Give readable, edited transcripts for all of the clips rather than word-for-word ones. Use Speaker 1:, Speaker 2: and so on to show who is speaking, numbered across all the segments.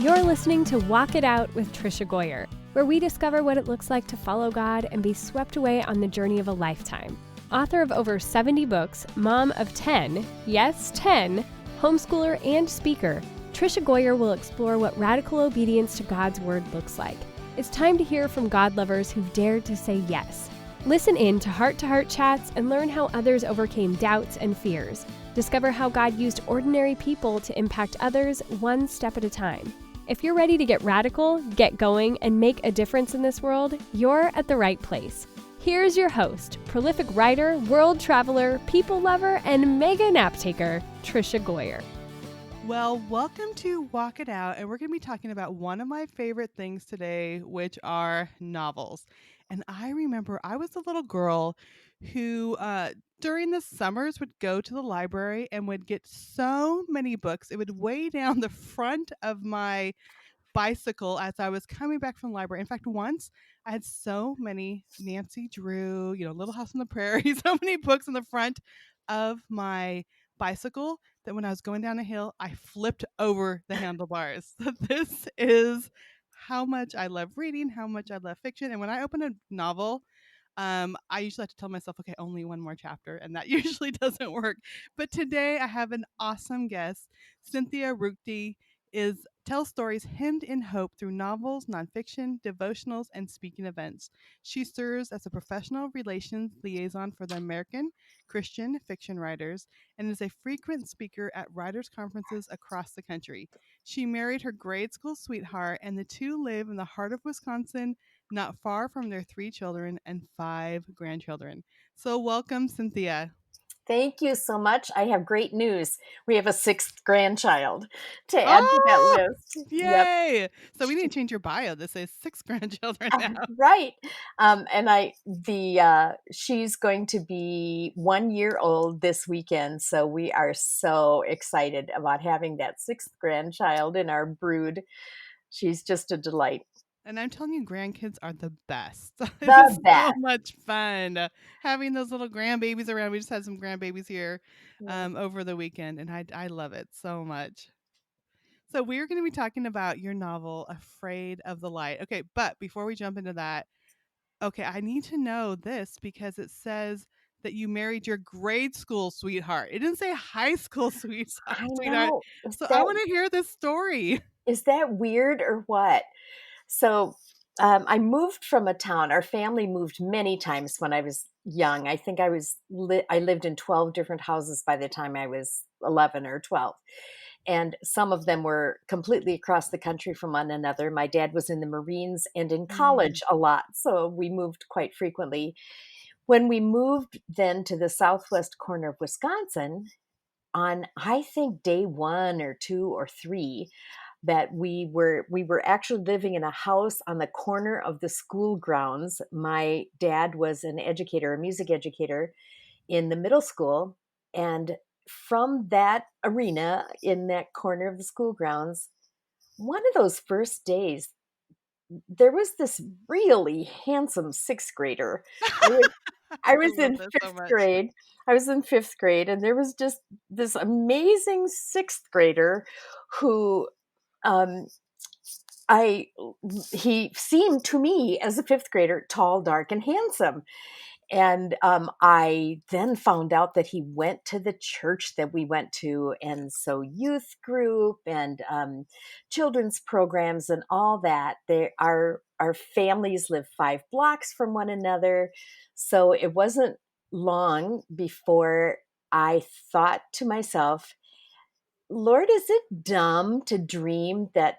Speaker 1: You're listening to Walk It Out with Trisha Goyer, where we discover what it looks like to follow God and be swept away on the journey of a lifetime. Author of over 70 books, mom of 10, yes, 10, homeschooler and speaker, Trisha Goyer will explore what radical obedience to God's word looks like. It's time to hear from God lovers who've dared to say yes. Listen in to heart chats and learn how others overcame doubts and fears. Discover how God used ordinary people to impact others one step at a time. If you're ready to get radical, get going, and make a difference in this world, you're at the right place. Here's your host, prolific writer, world traveler, people lover, and mega nap taker, Trisha Goyer.
Speaker 2: Well, welcome to Walk It Out, and we're going to be talking about one of my favorite things today, which are novels. And I remember I was a little girl who, during the summers, would go to the library and would get so many books. It would weigh down the front of my bicycle as I was coming back from the library. In fact, once I had so many Nancy Drew, Little House on the Prairie, so many books in the front of my bicycle that when I was going down a hill, I flipped over the handlebars. This is how much I love reading, how much I love fiction. And when I open a novel, I usually have to tell myself, okay, only one more chapter, and that usually doesn't work. But today I have an awesome guest. Cynthia Ruchti tells stories hemmed in hope through novels, nonfiction, devotionals, and speaking events. She serves as a professional relations liaison for the American Christian fiction writers and is a frequent speaker at writers' conferences across the country. She married her grade school sweetheart, and the two live in the heart of Wisconsin, not far from their 3 children and 5 grandchildren. So welcome, Cynthia.
Speaker 3: Thank you so much. I have great news. We have a 6th grandchild to add to that list.
Speaker 2: Yay!
Speaker 3: Yep.
Speaker 2: So we need to change your bio. This says 6 grandchildren now.
Speaker 3: Right. She's going to be 1 year old this weekend. So we are so excited about having that 6th grandchild in our brood. She's just a delight.
Speaker 2: And I'm telling you, grandkids are the best. It
Speaker 3: The
Speaker 2: is so
Speaker 3: best.
Speaker 2: much fun having those little grandbabies around. We just had some grandbabies here over the weekend, and I love it so much. So we're going to be talking about your novel, Afraid of the Light. Okay, but before we jump into that, okay, I need to know this because it says that you married your grade school sweetheart. It didn't say high school sweetheart.
Speaker 3: I know.
Speaker 2: So I want to hear this story.
Speaker 3: Is that weird or what? So I moved from a town. Our family moved many times when I was young. I think I lived in 12 different houses by the time I was 11 or 12. And some of them were completely across the country from one another. My dad was in the Marines and in college a lot, so we moved quite frequently. When we moved then to the southwest corner of Wisconsin, on I think day 1 or 2 or 3, that we were actually living in a house on the corner of the school grounds. My dad was an educator, a music educator in the middle school, and from that arena in that corner of the school grounds, one of those first days, there was this really handsome 6th grader. I was in 5th grade. I was in 5th grade, and there was just this amazing 6th grader who he seemed to me as a 5th grader tall, dark, and handsome. And I then found out that he went to the church that we went to, and so youth group and children's programs and all that. Our families live 5 blocks from one another, so it wasn't long before I thought to myself, Lord, is it dumb to dream that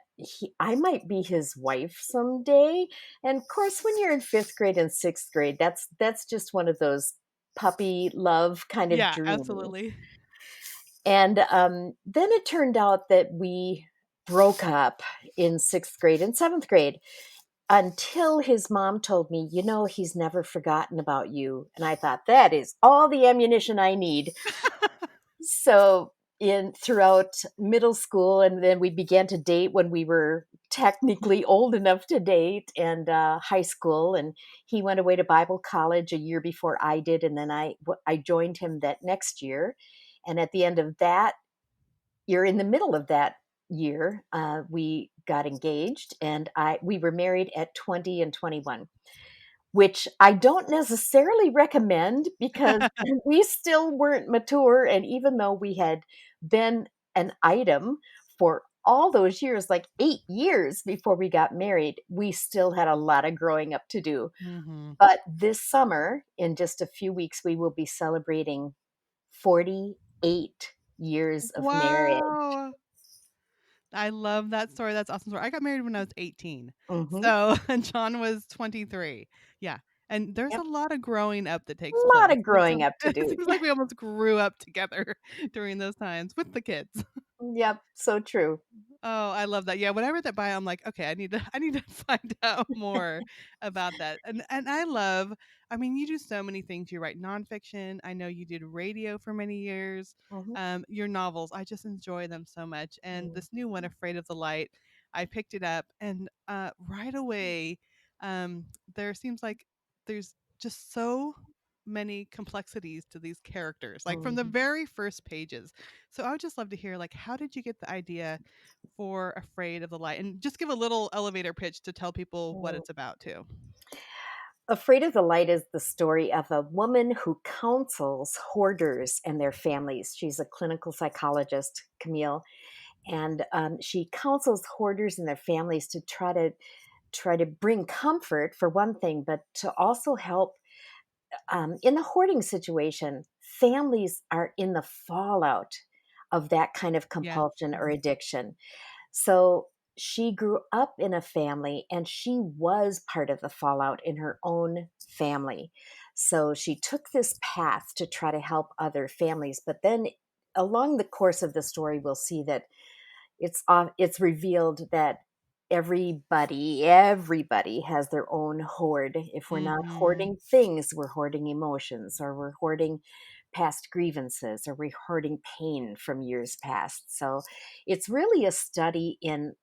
Speaker 3: I might be his wife someday? And of course, when you're in 5th grade and 6th grade, that's just one of those puppy love kind of dreams.
Speaker 2: Absolutely.
Speaker 3: And then it turned out that we broke up in 6th grade and 7th grade until his mom told me, he's never forgotten about you. And I thought, that is all the ammunition I need. So throughout middle school, and then we began to date when we were technically old enough to date, and high school, and he went away to Bible college a year before I did, and then I joined him that next year. And at the end of that, you're in the middle of that year, we got engaged, and I we were married at 20 and 21, which I don't necessarily recommend because we still weren't mature, and even though we had been an item for all those years, like 8 years before we got married, we still had a lot of growing up to do.
Speaker 2: Mhm.
Speaker 3: But this summer, in just a few weeks, we will be celebrating 48 years of marriage.
Speaker 2: Wow. I love that story. That's awesome story. I got married when I was 18.
Speaker 3: Mhm.
Speaker 2: So, and John was 23. Yeah. And there's a
Speaker 3: Yep.
Speaker 2: lot of growing up that takes
Speaker 3: A lot
Speaker 2: place.
Speaker 3: of
Speaker 2: And
Speaker 3: growing up to
Speaker 2: it
Speaker 3: do.
Speaker 2: seems like we almost grew up together during those times with the kids.
Speaker 3: Yep, so true.
Speaker 2: Oh, I love that. Yeah, when I read that bio, I'm like, okay, I need to find out more about that. And I love, I mean, you do so many things. You write nonfiction. I know you did radio for many years.
Speaker 3: Mhm.
Speaker 2: Your novels, I just enjoy them so much. And
Speaker 3: Mm.
Speaker 2: this new one, Afraid of the Light, I picked it up, and right away, um, there seems like there's just so many complexities to these characters, like from the
Speaker 3: Mhm.
Speaker 2: very first pages. So I would just love to hear, like, how did you get the idea for Afraid of the Light? And just give a little elevator pitch to tell people what
Speaker 3: Mm.
Speaker 2: it's about too.
Speaker 3: Afraid of the Light is the story of a woman who counsels hoarders and their families. She's a clinical psychologist, Camille, and she counsels hoarders and their families to try to bring comfort for one thing, but to also help in the hoarding situation. Families are in the fallout of that kind of
Speaker 2: Yes.
Speaker 3: compulsion or
Speaker 2: Mhm.
Speaker 3: addiction. So she grew up in a family and she was part of the fallout in her own family. So she took this path to try to help other families. But then along the course of the story, we'll see that it's revealed that everybody has their own hoard. If we're not
Speaker 2: Mhm.
Speaker 3: hoarding things, we're hoarding emotions, or we're hoarding past grievances, or we're hoarding pain from years past. So it's really a study in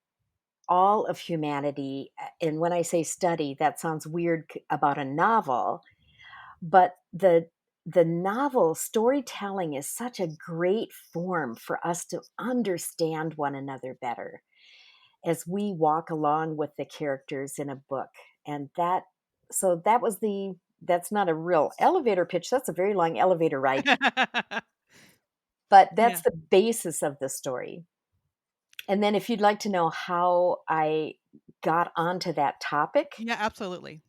Speaker 3: all of humanity. And when I say study, that sounds weird about a novel, but the novel storytelling is such a great form for us to understand one another better as we walk along with the characters in a book. And that's not a real elevator pitch, that's a very long elevator ride, but
Speaker 2: Yeah.
Speaker 3: that's the basis of the story. And then if you'd like to know how I got onto that topic,
Speaker 2: Yeah, absolutely.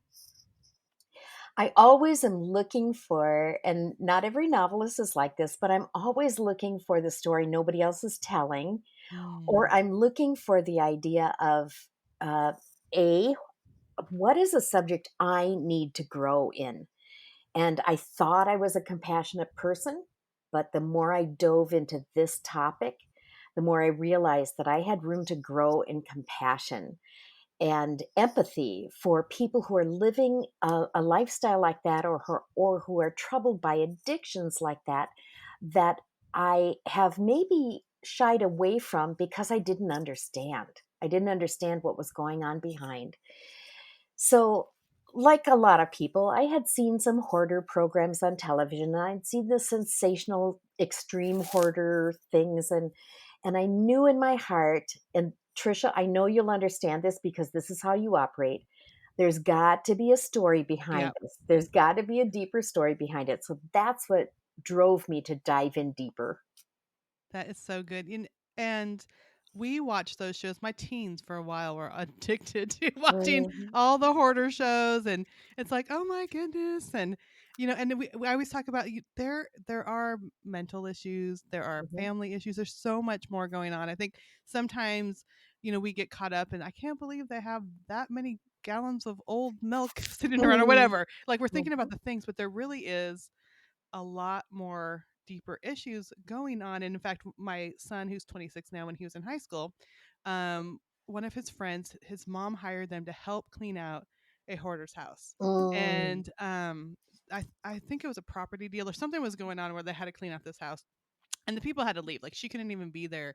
Speaker 3: I always am looking for, and not every novelist is like this, but I'm always looking for the story nobody else is telling, or
Speaker 2: Mm.
Speaker 3: I'm looking for the idea of uh, a what is a subject I need to grow in. And I thought I was a compassionate person, but the more I dove into this topic, the more I realized that I had room to grow in compassion and empathy for people who are living a lifestyle like that, or who are troubled by addictions like that, that I have maybe shied away from because I didn't understand. I didn't understand what was going on behind. So, like a lot of people, I had seen some hoarder programs on television. And I'd seen the sensational extreme hoarder things, and I knew in my heart, and Trisha, I know you'll understand this because this is how you operate. There's got to be a story behind
Speaker 2: Yeah.
Speaker 3: this. There's got to be a deeper story behind it. So that's what drove me to dive in deeper.
Speaker 2: That is so good. And we watched those shows. My teens for a while were addicted to watching
Speaker 3: Mhm,
Speaker 2: all the hoarder shows, and it's like, oh my goodness. And and we always talk about, there are mental issues, there are
Speaker 3: mhm,
Speaker 2: family issues. There's so much more going on. I think sometimes, we get caught up and I can't believe they have that many gallons of old milk sitting around or
Speaker 3: mhm,
Speaker 2: whatever. Like, we're thinking about
Speaker 3: mhm,
Speaker 2: the things, but there really is a lot more deeper issues going on. And in fact, my son, who's 26 now, when he was in high school, one of his friends, his mom hired them to help clean out a hoarder's house.
Speaker 3: mm,
Speaker 2: And I think it was a property deal or something was going on where they had to clean out this house. and the people had to leave. Like she couldn't even be there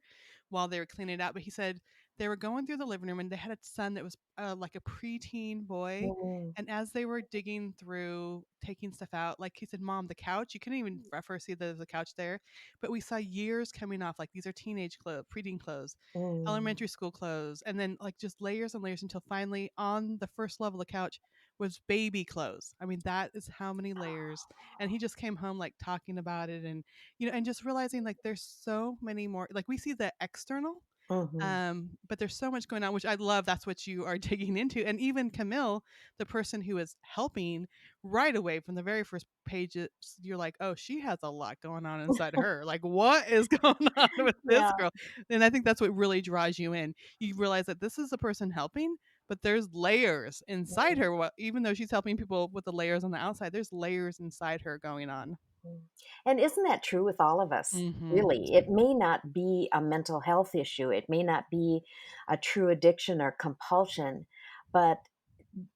Speaker 2: while they were cleaning it out. But he said they were going through the living room and they had a son that was like a preteen boy.
Speaker 3: Mm,
Speaker 2: And as they were digging through, taking stuff out, like he said, Mom, the couch, you couldn't even first see that there was a couch there. But we saw years coming off. Like these are teenage clothes, preteen clothes,
Speaker 3: mm,
Speaker 2: elementary school clothes. And then like just layers and layers until finally on the first level of the couch was baby clothes. I mean, that is how many layers. And he just came home like talking about it, and and just realizing like there's so many more, like we see the external,
Speaker 3: mhm,
Speaker 2: but there's so much going on, which I love. That's what you are digging into. And even Camille, the person who is helping, right away from the very first pages, you're like, oh, she has a lot going on inside her. Like, what is going on with this
Speaker 3: yeah,
Speaker 2: girl? And I think that's what really draws you in. You realize that this is the person helping, but there's layers inside
Speaker 3: mm,
Speaker 2: her. What, even though she's helping people with the layers on the outside, there's layers inside her going on.
Speaker 3: mm. And isn't that true with all of us?
Speaker 2: Mm-hmm.
Speaker 3: Really, it may not be a mental health issue, it may not be a true addiction or compulsion, but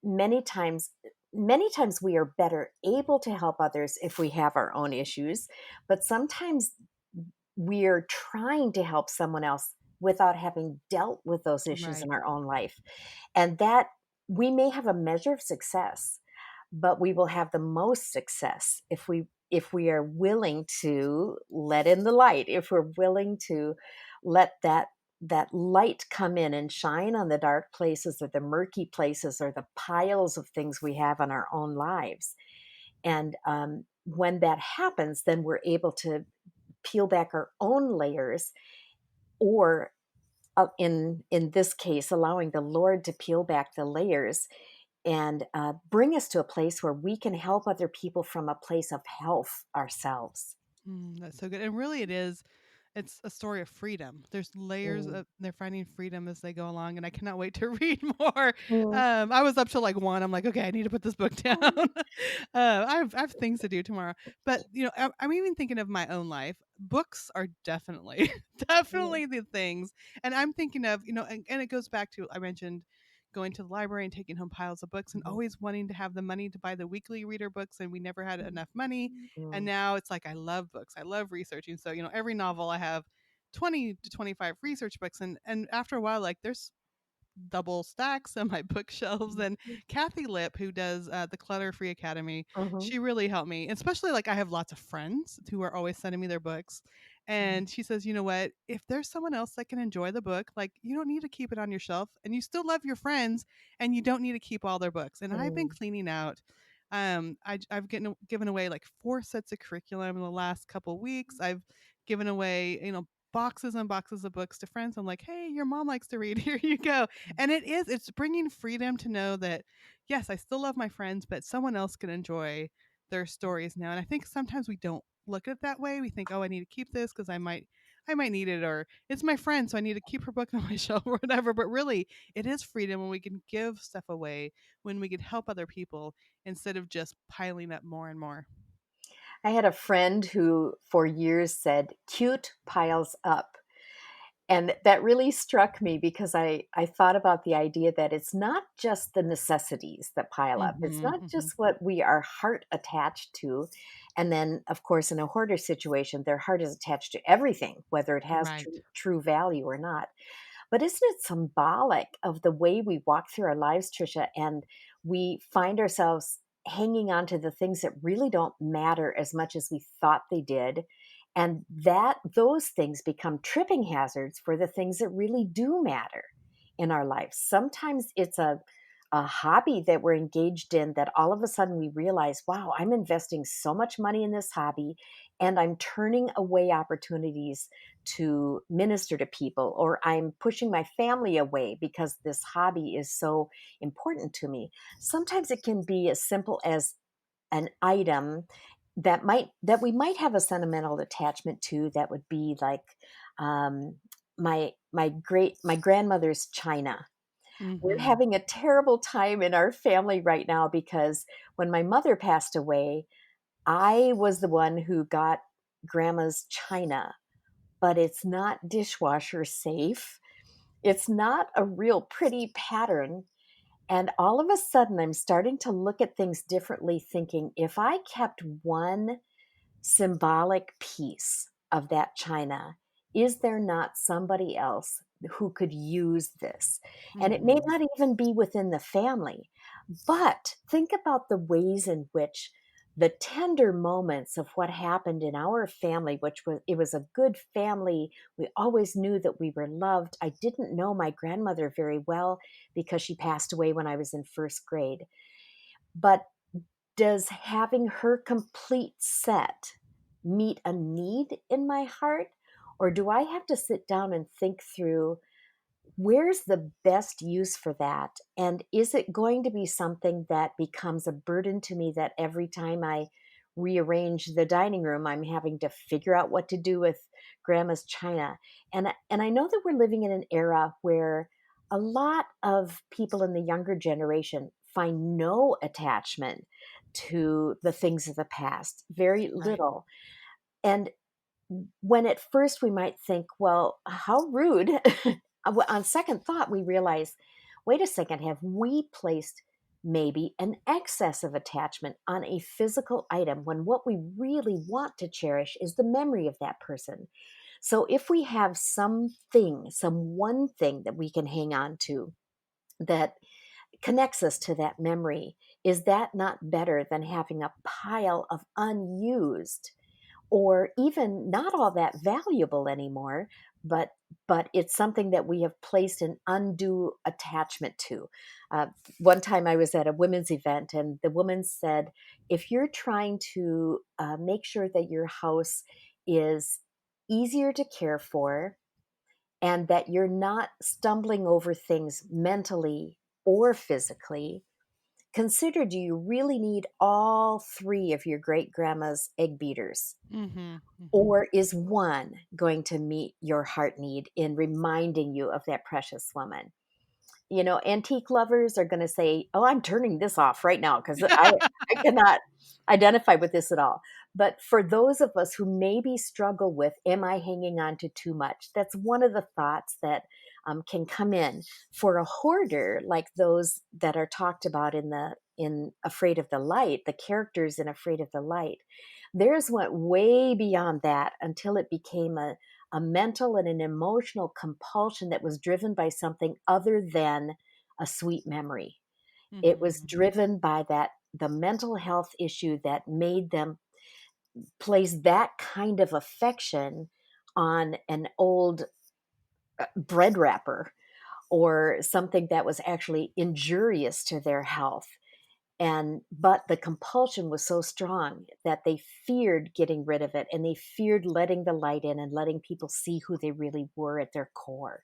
Speaker 3: many times many times we are better able to help others if we have our own issues, but sometimes we're trying to help someone else without having dealt with those issues
Speaker 2: Right.
Speaker 3: in our own life. And that we may have a measure of success, but we will have the most success if we are willing to let in the light, if we're willing to let that light come in and shine on the dark places or the murky places or the piles of things we have in our own lives. And when that happens, then we're able to peel back our own layers, or in this case, allowing the Lord to peel back the layers and bring us to a place where we can help other people from a place of health ourselves.
Speaker 2: That's so good. And really, it is. It's a story of freedom. There's layers
Speaker 3: Mm.
Speaker 2: of they're finding freedom as they go along, and I cannot wait to read more.
Speaker 3: Mm.
Speaker 2: I was up till like 1. I'm like, okay, I need to put this book down. I have things to do tomorrow. But I'm even thinking of my own life. Books are definitely
Speaker 3: Mm.
Speaker 2: definitely the things, and I'm thinking of and it goes back to I mentioned going to the library and taking home piles of books and
Speaker 3: Mhm.
Speaker 2: always wanting to have the money to buy the weekly reader books, and we never had
Speaker 3: Mm.
Speaker 2: enough money. And
Speaker 3: Mm.
Speaker 2: now it's like I love books. I love researching. So, every novel I have 20 to 25 research books, and after a while like there's double stacks on my bookshelves. And
Speaker 3: Mhm.
Speaker 2: Kathy Lip, who does the Clutter Free Academy,
Speaker 3: Mhm.
Speaker 2: she really helped me. Especially like I have lots of friends who are always sending me their books,
Speaker 3: Mhm.
Speaker 2: and she says, you know what? If there's someone else that can enjoy the book, like you don't need to keep it on your shelf, and you still love your friends, and you don't need to keep all their books. And I've been
Speaker 3: Mm.
Speaker 2: cleaning out. I've given away like 4 sets of curriculum in the last couple weeks. I've given away boxes and boxes of books to friends. I'm like, hey, your mom likes to read. Here you go. And it's bringing freedom to know that, yes, I still love my friends, but someone else can enjoy their stories now. And I think sometimes we don't look at it that way. We think, oh, I need to keep this because I might need it, or it's my friend, so I need to keep her book on my shelf or whatever. But really, it is freedom when we can give stuff away, when we can help other people instead of just piling up more and more.
Speaker 3: I had a friend who for years said, "Cute piles up." And that really struck me because I thought about the idea that it's not just the necessities that pile up. It's
Speaker 2: Hmm.
Speaker 3: not
Speaker 2: Hmm.
Speaker 3: just what we are heart attached to. And then, of course, in a hoarder situation, their heart is attached to everything, whether it has
Speaker 2: Right.
Speaker 3: true value or not. But isn't it symbolic of the way we walk through our lives, Trisha, and we find ourselves hanging on to the things that really don't matter as much as we thought they did? And that those things become tripping hazards for the things that really do matter in our lives. Sometimes it's a hobby that we're engaged in that all of a sudden we realize, wow, I'm investing so much money in this hobby and I'm turning away opportunities to minister to people, or I'm pushing my family away because this hobby is so important to me. Sometimes it can be as simple as an item that we might have a sentimental attachment to, that would be like um, my grandmother's china. We're
Speaker 2: Hmm.
Speaker 3: having a terrible time in our family right now because when my mother passed away, I was the one who got grandma's china, but it's not dishwasher safe. It's not a real pretty pattern. And all of a sudden, I'm starting to look at things differently, thinking if I kept one symbolic piece, of that china, is there not somebody else who could use this? And it may
Speaker 2: Mhm.
Speaker 3: not even be within the family, but think about the ways in which the tender moments of what happened in our family, which was, it was a good family. We always knew that we were loved. I didn't know my grandmother very well because she passed away when I was in first grade. But does having her complete set meet a need in my heart? Or do I have to sit down and think through, where's the best use for that? And is it going to be something that becomes a burden to me, that every time I rearrange the dining room, I'm having to figure out what to do with grandma's china? And I know that we're living in an era where a lot of people in the younger generation find no attachment to the things of the past, very
Speaker 2: Right.
Speaker 3: little. And when at first we might think, well, how rude. On second thought, we realize, wait a second, have we placed maybe an excess of attachment on a physical item when what we really want to cherish is the memory of that person? So if we have something, some one thing that we can hang on to that connects us to that memory, is that not better than having a pile of unused, or even not all that valuable anymore, but it's something that we have placed an undue attachment to? uh, One time I was at a women's event, and the woman said, if you're trying to make sure that your house is easier to care for, and that you're not stumbling over things mentally or physically, consider, do you really need all three of your great grandma's egg beaters?
Speaker 2: Mhm. Mhm.
Speaker 3: Or is one going to meet your heart need in reminding you of that precious woman? You know, antique lovers are going to say, "Oh, I'm turning this off right now because I cannot identify with this at all." But for those of us who maybe struggle with, "Am I hanging on to too much?" That's one of the thoughts that can come in. For a hoarder, like those that are talked about in Afraid of the Light, the characters in Afraid of the Light, theirs went way beyond that until it became a mental and an emotional compulsion that was driven by something other than a sweet memory. It was
Speaker 2: Mhm.
Speaker 3: driven by that, the mental health issue that made them place that kind of affection on an old bread wrapper, or something that was actually injurious to their health. And but the compulsion was so strong that they feared getting rid of it, and they feared letting the light in and letting people see who they really were at their core.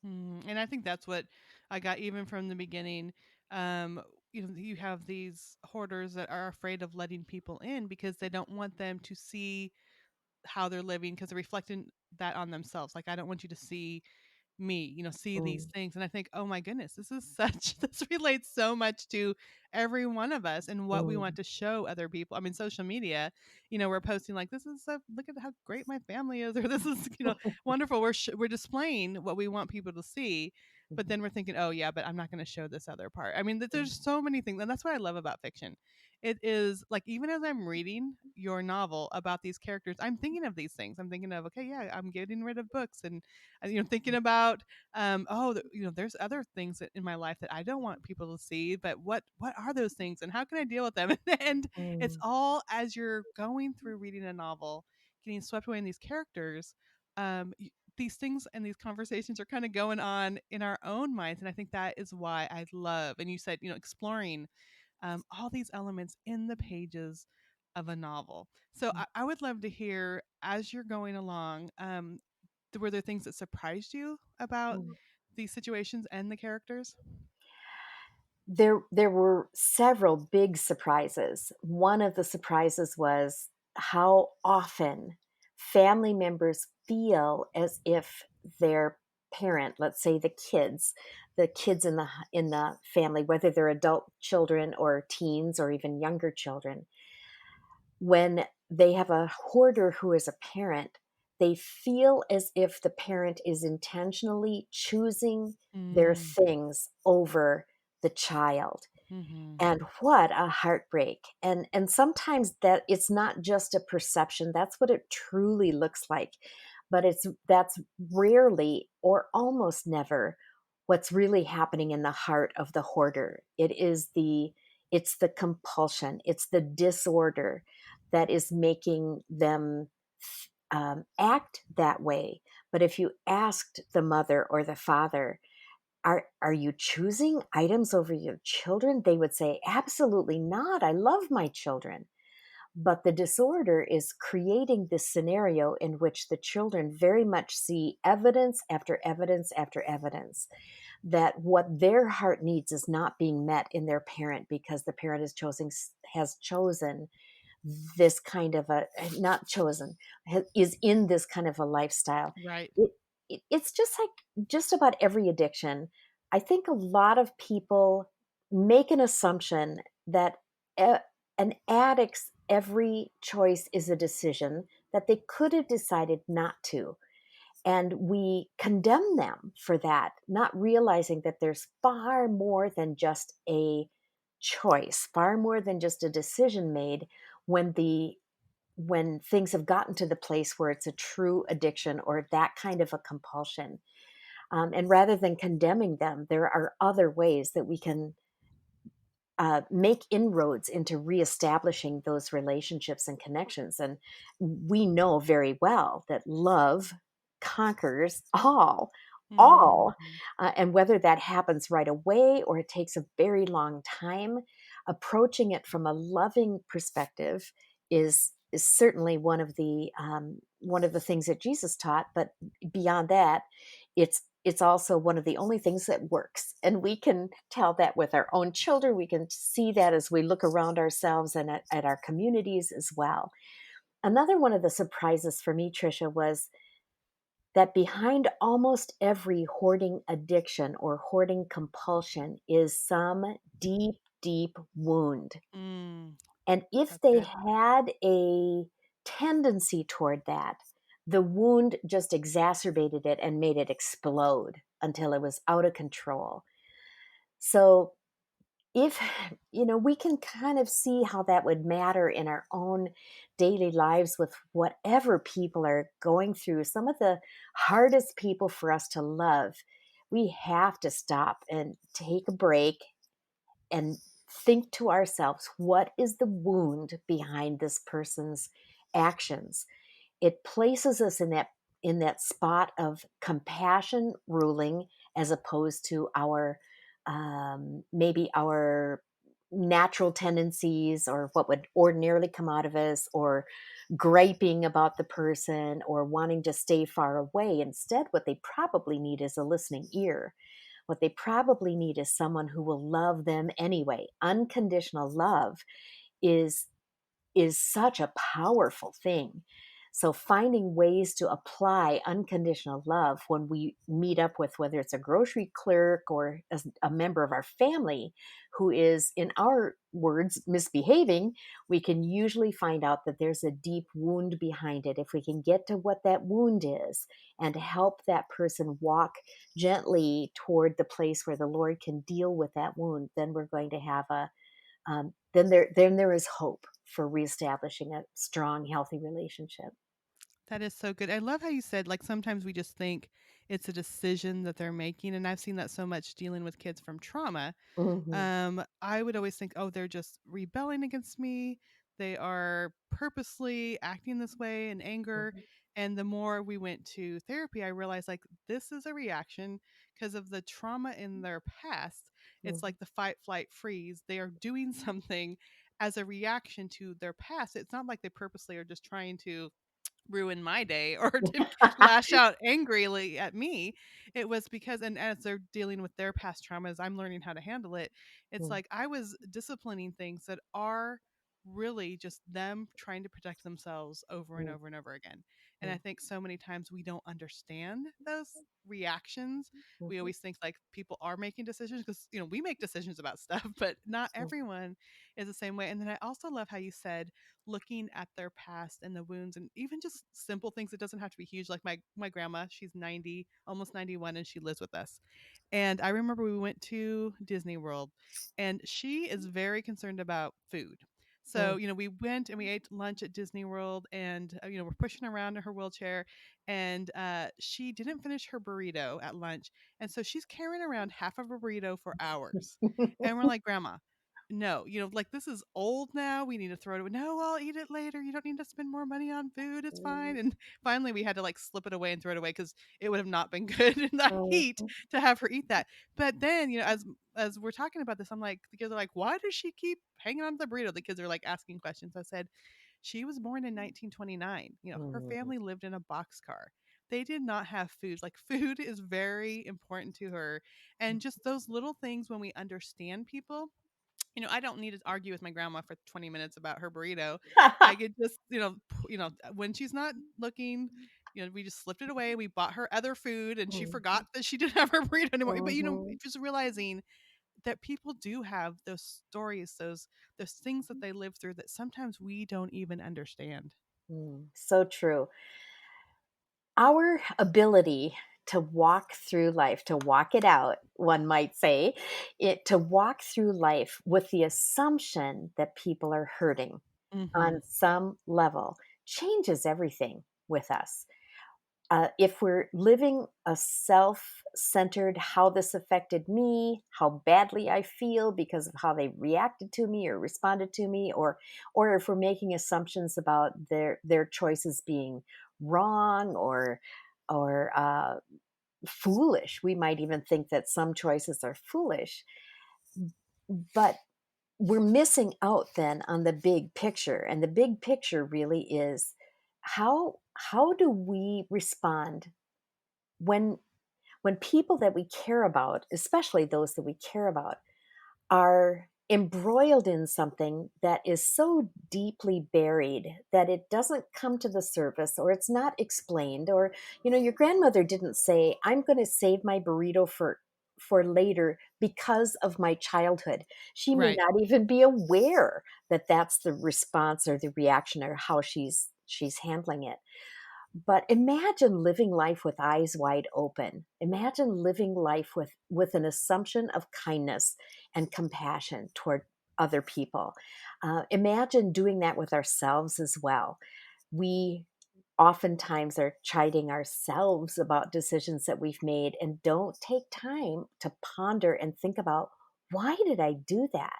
Speaker 2: And I think that's what I got even from the beginning. Um, you have these hoarders that are afraid of letting people in because they don't want them to see how they're living because they're reflecting that on themselves. Like, I don't want you to see me, see these
Speaker 3: Mm,
Speaker 2: things. And I think, oh my goodness, this is such, this relates so much to every one of us and what we want
Speaker 3: mm,
Speaker 2: to show other people. I mean, social media, we're posting like, this is so, look at how great my family is, or this is, wonderful. We're displaying what we want people to see. But
Speaker 3: mhm,
Speaker 2: then we're thinking, oh yeah, but I'm not going to show this other part. I mean,
Speaker 3: mm,
Speaker 2: there's so many things. And that's what I love about fiction. It is like, even as I'm reading your novel about these characters, I'm thinking of these things. I'm thinking of, okay, yeah, I'm getting rid of books, and thinking about, there's other things in my life that I don't want people to see, but what are those things, and how can I deal with them? And it's
Speaker 3: mm,
Speaker 2: all, as you're going through reading a novel, getting swept away in these characters. These things and these conversations are kind of going on in our own minds, and I think that is why I love. And you said, exploring all these elements in the pages of a novel. So I would love to hear, as you're going along, were there things that surprised you about
Speaker 3: mm.
Speaker 2: these situations and the characters?
Speaker 3: There were several big surprises. One of the surprises was how often family members feel as if their parent, let's say the kids in the family, whether they're adult children or teens or even younger children, when they have a hoarder who is a parent, they feel as if the parent is intentionally choosing their
Speaker 2: Mm,
Speaker 3: things over the child.
Speaker 2: Mhm.
Speaker 3: And what a heartbreak. And sometimes that it's not just a perception, that's what it truly looks like. But that's rarely or almost never what's really happening in the heart of the hoarder. It's the compulsion, it's the disorder that is making them act that way. But if you asked the mother or the father, are you choosing items over your children? They would say, "Absolutely not. I love my children." But the disorder is creating this scenario in which the children very much see evidence after evidence after evidence that what their heart needs is not being met in their parent because the parent has chosen this kind of a not chosen is in this kind of a lifestyle.
Speaker 2: Right.
Speaker 3: it, it's just like just about every addiction. I think a lot of people make an assumption that a, an addict's every choice is a decision that they could have decided not to, and we condemn them for that, not realizing that there's far more than just a choice, far more than just a decision made when things have gotten to the place where it's a true addiction or that kind of a compulsion. And rather than condemning them, there are other ways that we can make inroads into reestablishing those relationships and connections. And we know very well that love conquers all.
Speaker 2: Mhm.
Speaker 3: And whether that happens right away or it takes a very long time, approaching it from a loving perspective is certainly one of the things that Jesus taught. But beyond that, it's also one of the only things that works, and we can tell that with our own children. We can see that as we look around ourselves and at our communities as well. Another one of the surprises for me, Trisha, was that behind almost every hoarding addiction or hoarding compulsion is some deep wound.
Speaker 2: Mm,
Speaker 3: And if
Speaker 2: that's
Speaker 3: they
Speaker 2: good.
Speaker 3: had a tendency toward that, the wound just exacerbated it and made it explode until it was out of control. So, if we can kind of see how that would matter in our own daily lives with whatever people are going through, some of the hardest people for us to love, we have to stop and take a break and think to ourselves, what is the wound behind this person's actions? It places us in that spot of compassion ruling, as opposed to our maybe our natural tendencies or what would ordinarily come out of us, or griping about the person or wanting to stay far away. Instead, what they probably need is a listening ear. What they probably need is someone who will love them anyway. Unconditional love is is such a powerful thing. So finding ways to apply unconditional love when we meet up with, whether it's a grocery clerk or a member of our family who is, in our words, misbehaving, we can usually find out that there's a deep wound behind it. If we can get to what that wound is and help that person walk gently toward the place where the Lord can deal with that wound, then we're going to have then there is hope for reestablishing a strong, healthy relationship.
Speaker 2: That is so good. I love how you said, like, sometimes we just think it's a decision that they're making. And I've seen that so much dealing with kids from trauma.
Speaker 3: Hmm.
Speaker 2: I would always think, oh, they're just rebelling against me. They are purposely acting this way in anger.
Speaker 3: Hmm.
Speaker 2: And the more we went to therapy, I realized, like, this is a reaction because of the trauma in their past. It's
Speaker 3: Hmm.
Speaker 2: like the fight, flight, freeze. They are doing something as a reaction to their past. It's not like they purposely are just trying to ruin my day or to lash out angrily at me. It was because, and as they're dealing with their past traumas, I'm learning how to handle it. It's like I was disciplining things that are really just them trying to protect themselves over and
Speaker 3: Mm,
Speaker 2: over and over again. And I
Speaker 3: mm,
Speaker 2: think so many times we don't understand those reactions. We
Speaker 3: mhm,
Speaker 2: always think like people are making decisions because, we make decisions about stuff, but not
Speaker 3: mm,
Speaker 2: everyone is the same way. And then I also love how you said looking at their past and the wounds and even just simple things. It doesn't have to be huge. Like my grandma, she's 90, almost 91, and she lives with us. And I remember we went to Disney World, and she is very concerned about food. So,
Speaker 3: mm.
Speaker 2: we went and we ate lunch at Disney World, and, we're pushing around in her wheelchair, and she didn't finish her burrito at lunch. And so she's carrying around half of a burrito for hours. And we're like, Grandma, no, like this is old now. We need to throw it away. No, I'll eat it later. You don't need to spend more money on food. It's fine. And finally, we had to like slip it away and throw it away because it would have not been good in the heat
Speaker 3: Mhm,
Speaker 2: to have her eat that. But then, as we're talking about this, I'm like, the kids are like, why does she keep hanging on to the burrito? The kids are like asking questions. I said, she was born in 1929. Her
Speaker 3: mhm,
Speaker 2: family lived in a boxcar. They did not have food. Like, food is very important to her. And just those little things when we understand people, I don't need to argue with my grandma for 20 minutes about her burrito. I could just, when she's not looking, we just slipped it away. We bought her other food and she
Speaker 3: mhm,
Speaker 2: forgot that she didn't have her burrito anymore. But,
Speaker 3: mhm,
Speaker 2: just realizing that people do have those stories, those things that they live through that sometimes we don't even understand.
Speaker 3: mm. So true. Our ability to walk through life, to walk it out, one might say, to walk through life with the assumption that people are hurting
Speaker 2: Mhm.
Speaker 3: on some level changes everything with us. If we're living a self centered, how this affected me, how badly I feel because of how they reacted to me or responded to me, or if we're making assumptions about their choices being wrong or foolish, we might even think that some choices are foolish. But we're missing out then on the big picture, and the big picture really is how do we respond when people that we care about, especially those that we care about, are embroiled in something that is so deeply buried that it doesn't come to the surface, or it's not explained, or your grandmother didn't say, I'm going to save my burrito for later because of my childhood. She may
Speaker 2: Right.
Speaker 3: not even be aware that that's the response or the reaction or how she's handling it. But imagine living life with eyes wide open. Imagine living life with an assumption of kindness and compassion toward other people. Imagine doing that with ourselves as well. We oftentimes are chiding ourselves about decisions that we've made and don't take time to ponder and think about, why did I do that?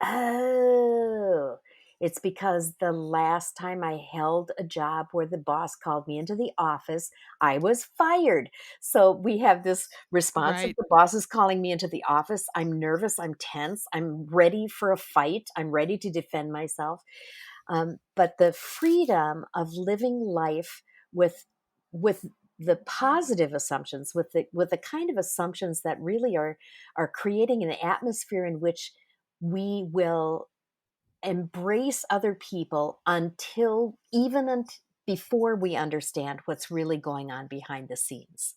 Speaker 3: Oh, it's because the last time I held a job where the boss called me into the office, I was fired. So we have this response of
Speaker 2: Right.
Speaker 3: the boss is calling me into the office. I'm nervous. I'm tense. I'm ready for a fight. I'm ready to defend myself. But the freedom of living life with the positive assumptions, with the kind of assumptions that really are creating an atmosphere in which we will embrace other people until before we understand what's really going on behind the scenes.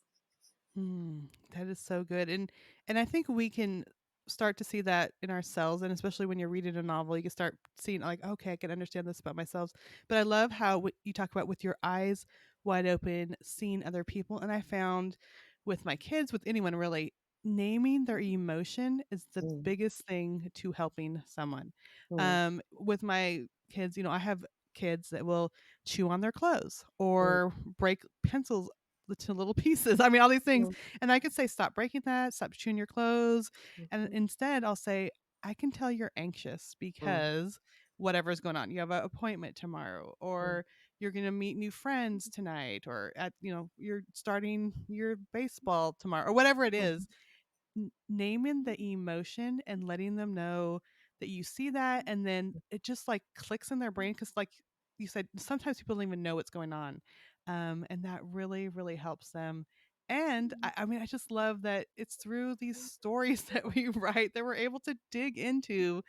Speaker 2: Mm, that is so good. And I think we can start to see that in ourselves, and especially when you're reading a novel, you can start seeing like, okay, I can understand this about myself. But I love how you talk about with your eyes wide open, seeing other people. And I found with my kids, with anyone really, naming their emotion is the
Speaker 3: Mm,
Speaker 2: biggest thing to helping someone.
Speaker 3: mm,
Speaker 2: With my kids, I have kids that will chew on their clothes
Speaker 3: mm,
Speaker 2: or break pencils to little pieces. I mean, all these things.
Speaker 3: mm,
Speaker 2: And I could say, stop breaking that, stop chewing your clothes. And
Speaker 3: mhm,
Speaker 2: instead, I'll say, I can tell you're anxious
Speaker 3: mm,
Speaker 2: because whatever's going on. You have an appointment tomorrow,
Speaker 3: mm,
Speaker 2: or you're going to meet new friends tonight, or you're starting your baseball tomorrow, or whatever it
Speaker 3: mhm,
Speaker 2: is. Naming the emotion and letting them know that you see that, and then it just like clicks in their brain because like you said, sometimes people don't even know what's going on, and that really really helps them. And I mean, I just love that it's through these stories that we write that we're able to dig into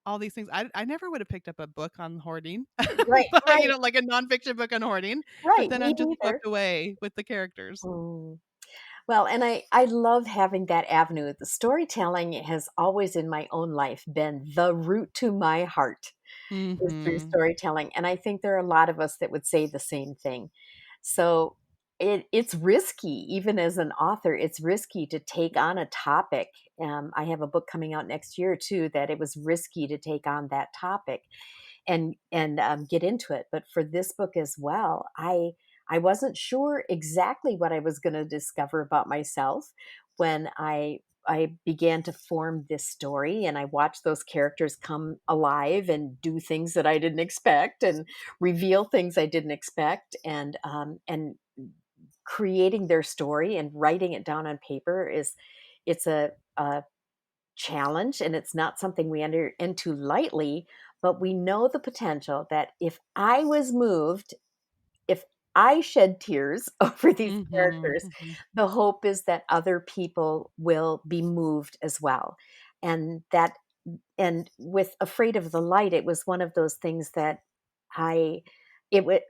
Speaker 2: all these things. I never would have picked up a book on hoarding,
Speaker 3: Right,
Speaker 2: but,
Speaker 3: right,
Speaker 2: like a nonfiction book on hoarding, but
Speaker 3: right.
Speaker 2: then
Speaker 3: Me
Speaker 2: I'm just
Speaker 3: neither.
Speaker 2: swept away with the characters.
Speaker 3: Mm. Well, and I love having that avenue. The storytelling has always in my own life been the route to my heart is through
Speaker 2: Mhm.
Speaker 3: storytelling, and I think there are a lot of us that would say the same thing. So it's risky, even as an author, it's risky to take on a topic. I have a book coming out next year too that it was risky to take on that topic and get into it. But for this book as well, I wasn't sure exactly what I was going to discover about myself when I began to form this story and I watched those characters come alive and do things that I didn't expect and reveal things I didn't expect and creating their story and writing it down on paper is it's a challenge and it's not something we enter into lightly, but we know the potential that if I was moved, if I shed tears over these
Speaker 2: Mhm,
Speaker 3: characters,
Speaker 2: mhm.
Speaker 3: the hope is that other people will be moved as well. And that and with Afraid of the Light, it was one of those things that I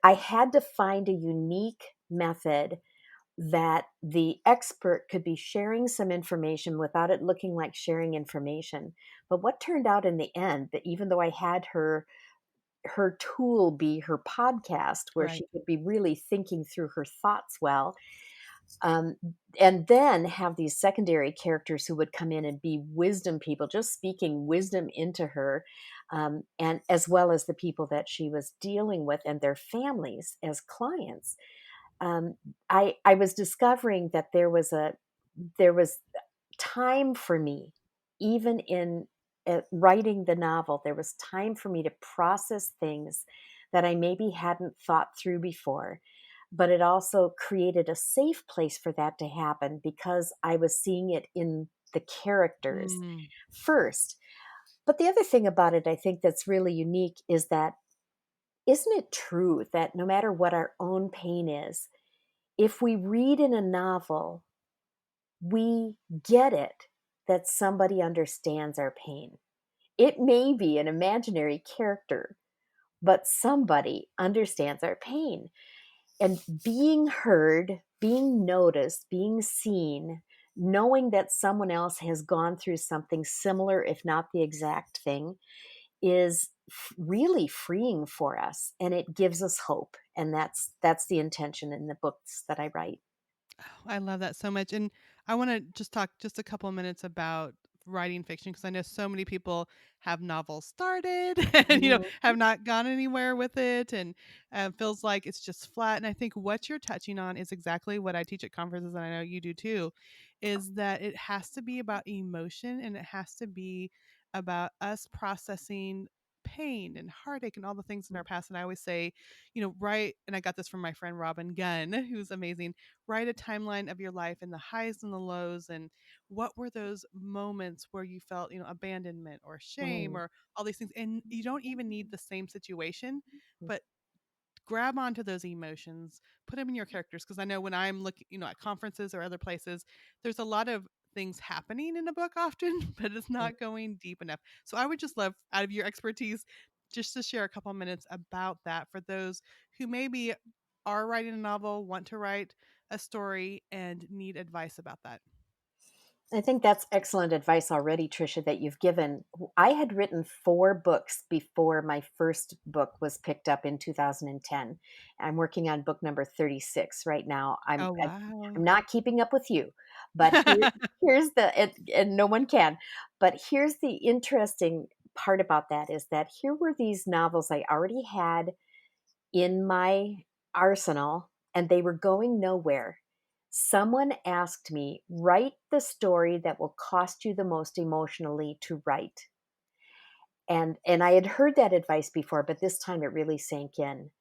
Speaker 3: I had to find a unique method that the expert could be sharing some information without it looking like sharing information. But what turned out in the end, that even though I had her tool be her podcast where
Speaker 2: Right.
Speaker 3: she could be really thinking through her thoughts well, um, and then have these secondary characters who would come in and be wisdom people, just speaking wisdom into her, and as well as the people that she was dealing with and their families as clients. um, I was discovering that there was time for me, even in writing the novel. There was time for me to process things that I maybe hadn't thought through before. But it also created a safe place for that to happen because I was seeing it in the characters
Speaker 2: Mm,
Speaker 3: first. But the other thing about it, I think that's really unique is that isn't it true that no matter what our own pain is, if we read in a novel, we get it that somebody understands our pain. It may be an imaginary character, but somebody understands our pain. And being heard, being noticed, being seen, knowing that someone else has gone through something similar, if not the exact thing, is really freeing for us and it gives us hope, and that's the intention in the books that I write.
Speaker 2: oh, I love that so much, and I wanna just talk just a couple minutes about writing fiction because I know so many people have novels started and,
Speaker 3: Mhm.
Speaker 2: have not gone anywhere with it and, feels like it's just flat, and I think what you're touching on is exactly what I teach at conferences, and I know you do too, is that it has to be about emotion, and it has to be about us processing pain and heartache and all the things in our past, and I always say, write and I got this from my friend Robin Gunn, who's amazing. Write a timeline of your life and the highs and the lows and what were those moments where you felt, abandonment or shame
Speaker 3: Mm,
Speaker 2: or all these things. And you don't even need the same situation, but grab onto those emotions, put them in your characters. Because I know when I'm looking, at conferences or other places, there's a lot of things happening in a book often, but it's
Speaker 3: mm.
Speaker 2: not going deep enough. So I would just love, out of your expertise, just to share a couple minutes about that for those who maybe are writing a novel, want to write a story, and need advice about that.
Speaker 3: I think that's excellent advice already, Trisha, that you've given. I had written 4 books before my first book was picked up in 2010. I'm working on book number 36 right now.
Speaker 2: Oh,
Speaker 3: I'm
Speaker 2: wow.
Speaker 3: not keeping up with you, but here's and no one can. But here's the interesting part about that is that here were these novels I already had in my arsenal and they were going nowhere. Someone asked me, write the story that will cost you the most emotionally to write. And I had heard that advice before, but this time it really sank in.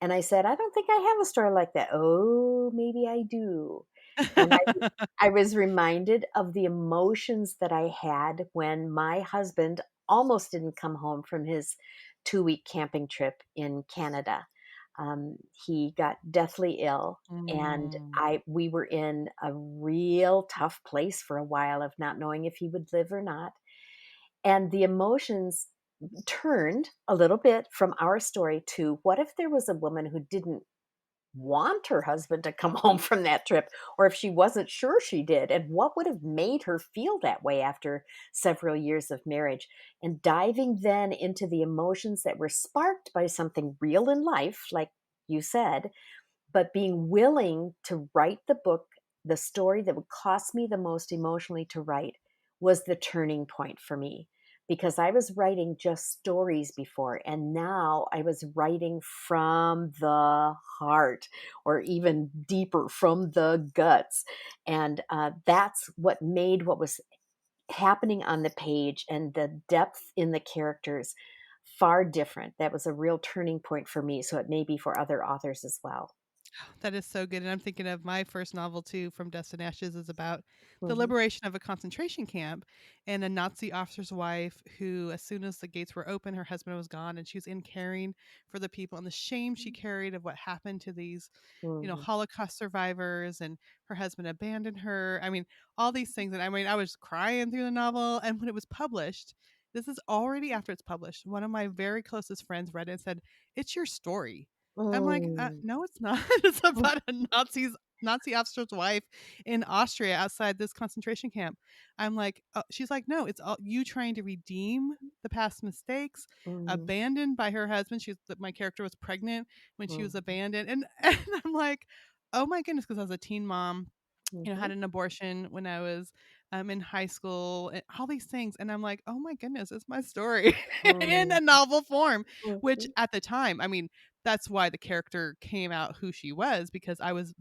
Speaker 3: And I said, I don't think I have a story like that. Oh, maybe I do. And I was reminded of the emotions that I had when my husband almost didn't come home from his 2-week camping trip in Canada. He got deathly ill, and
Speaker 2: Mm.
Speaker 3: we were in a real tough place for a while of not knowing if he would live or not. And the emotions turned a little bit from our story to what if there was a woman who didn't want her husband to come home from that trip, or if she wasn't sure she did, and what would have made her feel that way after several years of marriage, and diving then into the emotions that were sparked by something real in life, like you said, but being willing to write the book, the story that would cost me the most emotionally to write, was the turning point for me. Because I was writing just stories before, and now I was writing from the heart, or even deeper, from the guts. And that's what made what was happening on the page and the depth in the characters far different. That was a real turning point for me. So it may be for other authors as well.
Speaker 2: That is so good. And I'm thinking of my first novel too, From Dust and Ashes, is about the
Speaker 3: Mhm.
Speaker 2: liberation of a concentration camp and a Nazi officer's wife who, as soon as the gates were open, her husband was gone and she was in caring for the people and the shame she carried of what happened to these,
Speaker 3: Mhm.
Speaker 2: Holocaust survivors, and her husband abandoned her. I mean, all these things. And I mean, I was crying through the novel. And when it was published, this is already after it's published. One of my very closest friends read it and said, "It's your story." I'm like,
Speaker 3: Mm.
Speaker 2: no, it's not. It's about a Nazi officer's wife in Austria outside this concentration camp. I'm like, she's like, no, it's all you trying to redeem the past mistakes,
Speaker 3: Mhm.
Speaker 2: abandoned by her husband. My character was pregnant when she was
Speaker 3: Mhm.
Speaker 2: abandoned, and I'm like, oh my goodness, because I was a teen mom,
Speaker 3: Mhm.
Speaker 2: had an abortion when I was in high school, and all these things. And I'm like, oh my goodness, it's my story in
Speaker 3: Mhm.
Speaker 2: a novel form, which
Speaker 3: Mhm.
Speaker 2: at the time, I mean, that's why the character came out who she was, because I was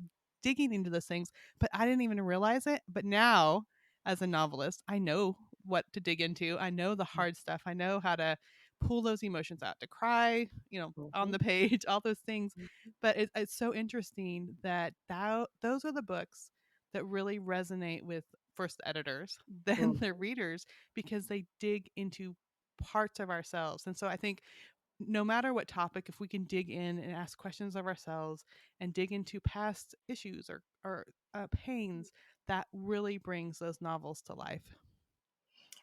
Speaker 2: digging into those things, but I didn't even realize it. But now, as a novelist, I know what to dig into. I know the hard stuff. I know how to pull those emotions out, to cry, on
Speaker 3: Mhm.
Speaker 2: the page, all those things.
Speaker 3: Mhm.
Speaker 2: But it's so interesting that those are the books that really resonate with first the editors, then
Speaker 3: Mhm.
Speaker 2: the readers, because they dig into parts of ourselves. And so I think no matter what topic, if we can dig in and ask questions of ourselves and dig into past issues or pains, that really brings those novels to life.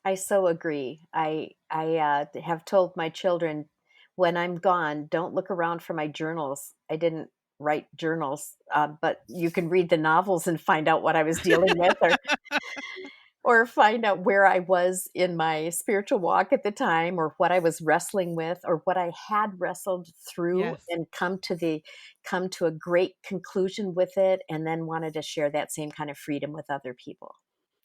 Speaker 3: I so agree. I have told my children, when I'm gone, don't look around for my journals. I didn't write journals, but you can read the novels and find out what I was dealing with, or find out where I was in my spiritual walk at the time, or what I was wrestling with, or what I had wrestled through
Speaker 2: Yes.
Speaker 3: and come to a great conclusion with it, and then wanted to share that same kind of freedom with other people.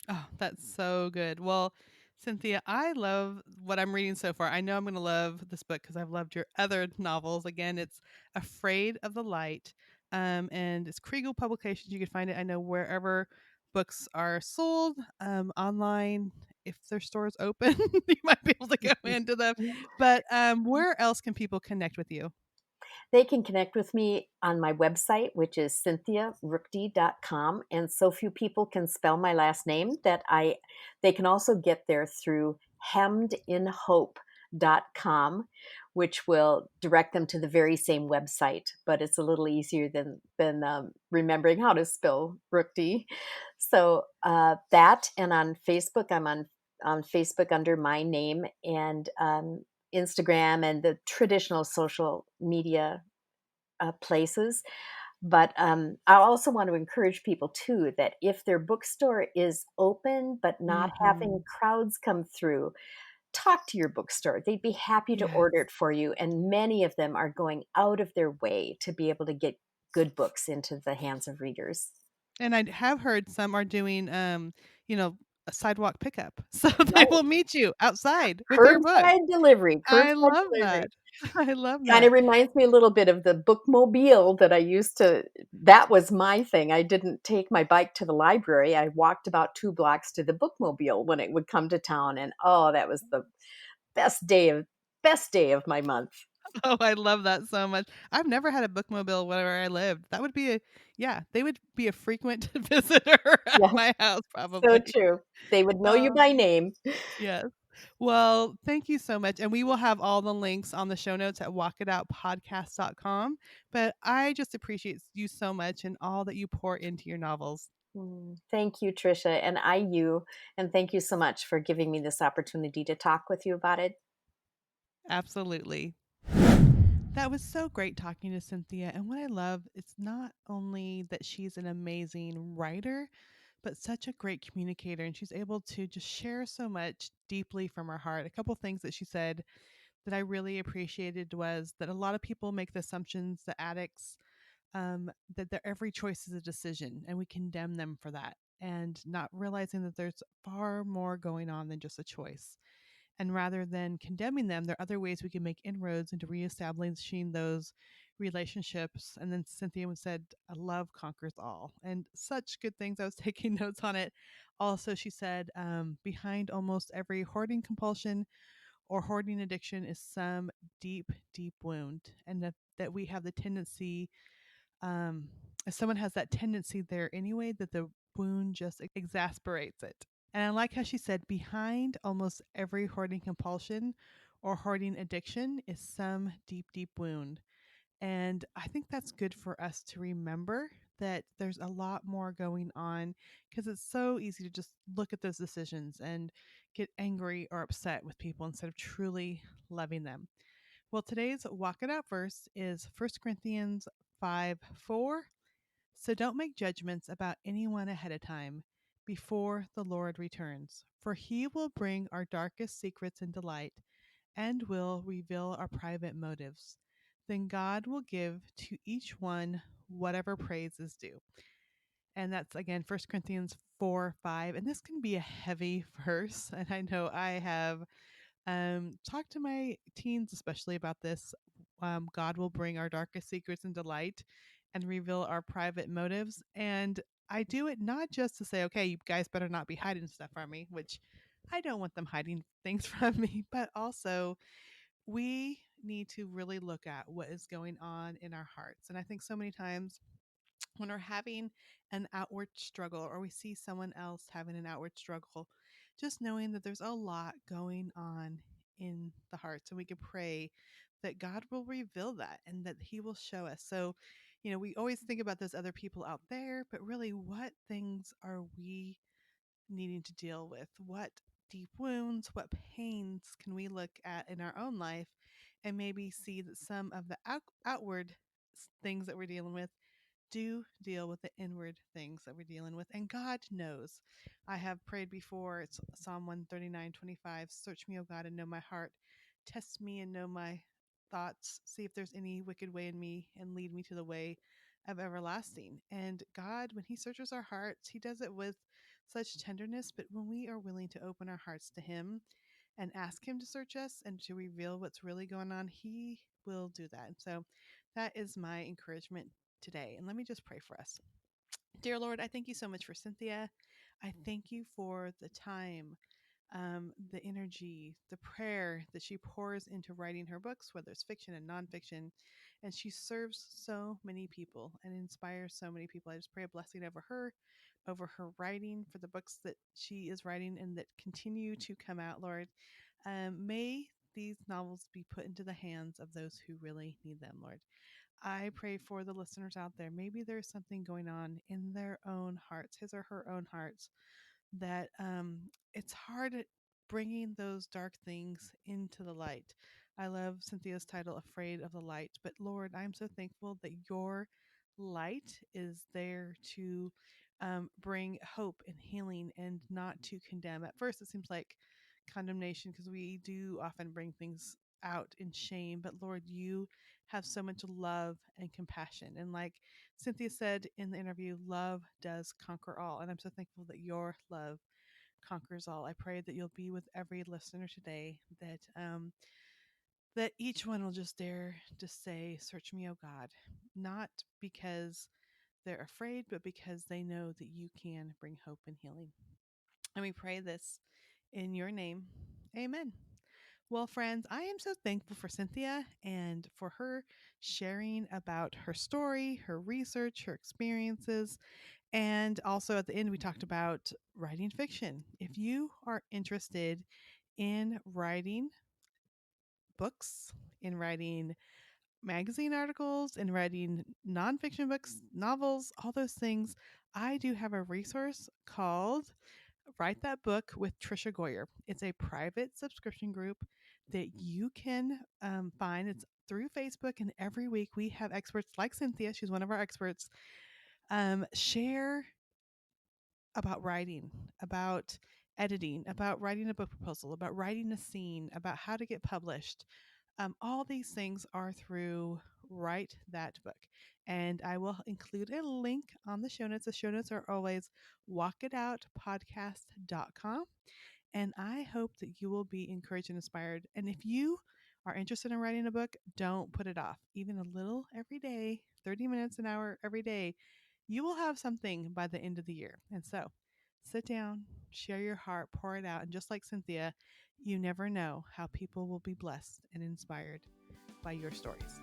Speaker 2: Oh, that's so good. Well, Cynthia, I love what I'm reading so far. I know I'm going to love this book because I've loved your other novels. Again, it's Afraid of the Light, and it's Kriegel Publications. You can find it, I know, wherever books are sold, online. If their stores open, you might be able to go into them. But where else can people connect with you?
Speaker 3: They can connect with me on my website, which is cynthiaruchti.com. And so few people can spell my last name that they can also get there through hemmedinhope.com, which will direct them to the very same website, but it's a little easier than remembering how to spell Ruchti. So that, and on Facebook, I'm on Facebook under my name, and Instagram and the traditional social media places. But I also want to encourage people too that if their bookstore is open but not having
Speaker 2: Hmm.
Speaker 3: crowds come through, talk to your bookstore. They'd be happy to
Speaker 2: Yes.
Speaker 3: order it for you. And many of them are going out of their way to be able to get good books into the hands of readers.
Speaker 2: And I have heard some are doing, a sidewalk pickup. So they
Speaker 3: Right.
Speaker 2: will meet you outside with your book.
Speaker 3: Curbside delivery,
Speaker 2: I
Speaker 3: curbside
Speaker 2: love
Speaker 3: delivery.
Speaker 2: that. I love
Speaker 3: Kinda
Speaker 2: that.
Speaker 3: reminds me a little bit of the bookmobile that I used to that was my thing. I didn't take my bike to the library. I walked about 2 blocks to the bookmobile when it would come to town, and, oh, that was the best day of my month.
Speaker 2: Oh, I love that so much. I've never had a bookmobile where I lived. That would be they would be a frequent visitor at
Speaker 3: Yeah,
Speaker 2: my house
Speaker 3: so
Speaker 2: probably.
Speaker 3: true. They would know you
Speaker 2: Oh,
Speaker 3: by name.
Speaker 2: yes. Well, thank you so much, and we will have all the links on the show notes at walkitoutpodcast.com, but I just appreciate you so much and all that you pour into your novels.
Speaker 3: Thank you, Trisha, and and thank you so much for giving me this opportunity to talk with you about it.
Speaker 2: Absolutely. That was so great talking to Cynthia. And what I love is not only that she's an amazing writer, but such a great communicator. And she's able to just share so much deeply from her heart. A couple things that she said that I really appreciated was that a lot of people make the assumptions that addicts, that their every choice is a decision, and we condemn them for that, and not realizing that there's far more going on than just a choice. And rather than condemning them, there are other ways we can make inroads into reestablishing those relationships. And then Cynthia said, love conquers all. And such good things. I was taking notes on it. Also, she said, behind almost every hoarding compulsion or hoarding addiction is some deep, deep wound. And that we have the tendency, if someone has that tendency there anyway, that the wound just exasperates it. And I like how she said, behind almost every hoarding compulsion or hoarding addiction is some deep, deep wound. And I think that's good for us to remember that there's a lot more going on, because it's so easy to just look at those decisions and get angry or upset with people instead of truly loving them. Well, today's Walk It Out verse is 1 Corinthians 5:4. So don't make judgments about anyone ahead of time before the Lord returns, for he will bring our darkest secrets into light and will reveal our private motives. Then God will give to each one whatever praise is due. And that's again 1 Corinthians 4:5. And this can be a heavy verse. And I know I have talked to my teens, especially about this. God will bring our darkest secrets into light and reveal our private motives. And I do it not just to say, okay, you guys better not be hiding stuff from me, which I don't want them hiding things from me, but also we need to really look at what is going on in our hearts. And I think so many times when we're having an outward struggle or we see someone else having an outward struggle, just knowing that there's a lot going on in the hearts, and we can pray that God will reveal that and that he will show us. So, we always think about those other people out there, but really what things are we needing to deal with? What deep wounds, what pains can we look at in our own life and maybe see that some of the outward things that we're dealing with do deal with the inward things that we're dealing with. And God knows. I have prayed before. It's Psalm 139:25. Search me, O God, and know my heart. Test me and know my thoughts. See if there's any wicked way in me and lead me to the way of everlasting. And God, when he searches our hearts, he does it with such tenderness. But when we are willing to open our hearts to him and ask him to search us and to reveal what's really going on, he will do that. And so that is my encouragement today. And let me just pray for us. Dear Lord, I thank you so much for Cynthia. I thank you for the time, the energy, the prayer that she pours into writing her books, whether it's fiction and nonfiction. And she serves so many people and inspires so many people. I just pray a blessing over her writing, for the books that she is writing and that continue to come out, Lord. May these novels be put into the hands of those who really need them, Lord. I pray for the listeners out there. Maybe there's something going on in their own hearts, his or her own hearts, that it's hard at bringing those dark things into the light. I love Cynthia's title, Afraid of the Light. But Lord, I'm so thankful that your light is there to bring hope and healing and not to condemn. At first, it seems like condemnation because we do often bring things out in shame. But Lord, you have so much love and compassion. And like Cynthia said in the interview, love does conquer all. And I'm so thankful that your love conquers all. I pray that you'll be with every listener today, that each one will just dare to say, search me, O God, not because they're afraid, but because they know that you can bring hope and healing. And we pray this in your name. Amen. Well, friends, I am so thankful for Cynthia and for her sharing about her story, her research, her experiences. And also at the end, we talked about writing fiction. If you are interested in writing books, in writing magazine articles, in writing nonfiction books, novels, all those things, I do have a resource called Write That Book with Trisha Goyer. It's a private subscription group that you can find. It's through Facebook, and every week we have experts like Cynthia. She's one of our experts. Share about writing, about editing, about writing a book proposal, about writing a scene, about how to get published. All these things are through Write That Book. And I will include a link on the show notes. The show notes are always walkitoutpodcast.com. And I hope that you will be encouraged and inspired. And if you are interested in writing a book, don't put it off. Even a little every day, 30 minutes, an hour every day, you will have something by the end of the year. And so sit down, share your heart, pour it out. And just like Cynthia, you never know how people will be blessed and inspired by your stories.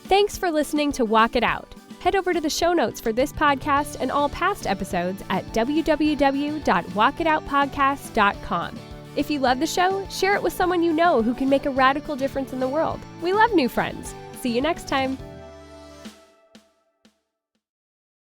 Speaker 1: Thanks for listening to Walk It Out. Head over to the show notes for this podcast and all past episodes at www.walkitoutpodcast.com. If you love the show, share it with someone you know who can make a radical difference in the world. We love new friends. See you next time.